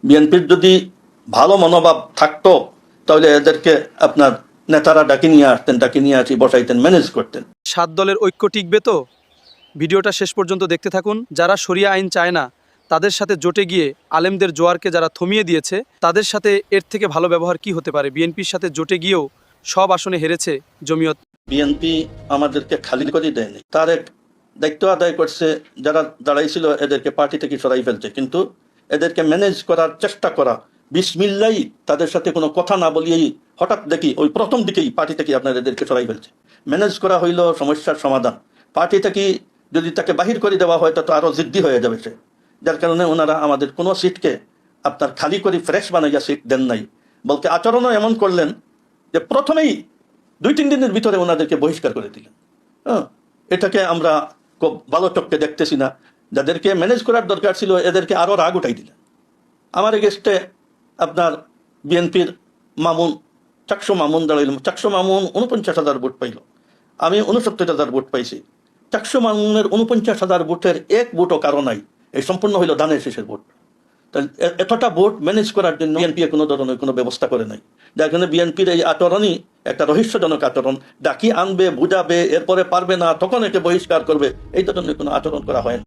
বিএনপির যদি ভালো মনোভাব থাকতো তাহলে এদেরকে আপনার নেতারা ডাকি নিয়ে আসতেন, ডাকি নিয়ে আসি বসাইতেন, ম্যানেজ করতেন। 7 দলের ঐক্য টিকবে তো? ভিডিওটা শেষ পর্যন্ত দেখতে থাকুন। যারা শরিয়া আইন চায় না তাদের সাথে জোটে গিয়ে আলেমদের জোয়ারকে যারা থমিয়ে দিয়েছে, তাদের সাথে এর থেকে ভালো ব্যবহার কি হতে পারে? বিএনপির সাথে জোটে গিয়েও সব আসনে হেরেছে জমিয়ত। বিএনপি আমাদেরকে খালি করে দেয়নি, তার এক দায়িত্ব আদায় করছে, যারা দাঁড়াইছিল এদেরকে পার্টি থেকে সরাই ফেলছে, কিন্তু এদেরকে ম্যানেজ করার চেষ্টা করা, বিসমিল্লাই তাদের সাথে কোনো কথা না বলিয়েই হঠাৎ দেখি ওই প্রথম দিকেই পার্টি থেকে আপনার এদেরকে সরাই ফেলছে। ম্যানেজ করা হইল সমস্যার সমাধান। পার্টি থেকে যদি তাকে বাহির করে দেওয়া হয় তা তো আরও জিদ্দি হয়ে যাবে সে, যার কারণে ওনারা আমাদের কোনো সিটকে আপনার খালি করে ফ্রেশ বানাইয়া সিট দেন নাই, বলতে আচরণও এমন করলেন যে প্রথমেই 2-3 দিনের ভিতরে ওনাদেরকে বহিষ্কার করে দিলেন। হ্যাঁ, এটাকে আমরা খুব ভালো চোখে দেখতেছি না। যাদেরকে ম্যানেজ করার দরকার ছিল এদেরকে আরও রাগ উঠাই দিলেন। আমার এগেস্টে আপনার বিএনপির মামুন, চাকসু মামুন দাঁড়াইল। চাকসু মামুন 49,000 ভোট পাইল, আমি 69,000 ভোট পাইছি। চাকসু মামুনের 49,000 ভোটের এক ভোটও কারো নাই। এই সম্পূর্ণ হইল ধানের শেষের ভোট। এতটা ভোট ম্যানেজ করার জন্য বিএনপি কোনো ধরনের কোনো ব্যবস্থা করে নাই, যার কারণে বিএনপির এই আচরণই একটা রহস্যজনক আচরণ। ডাকি আনবে, বুঝাবে, এরপরে পারবে না, তখন একে বহিষ্কার করবে, এই ধরনের কোনো আচরণ করা হয় না।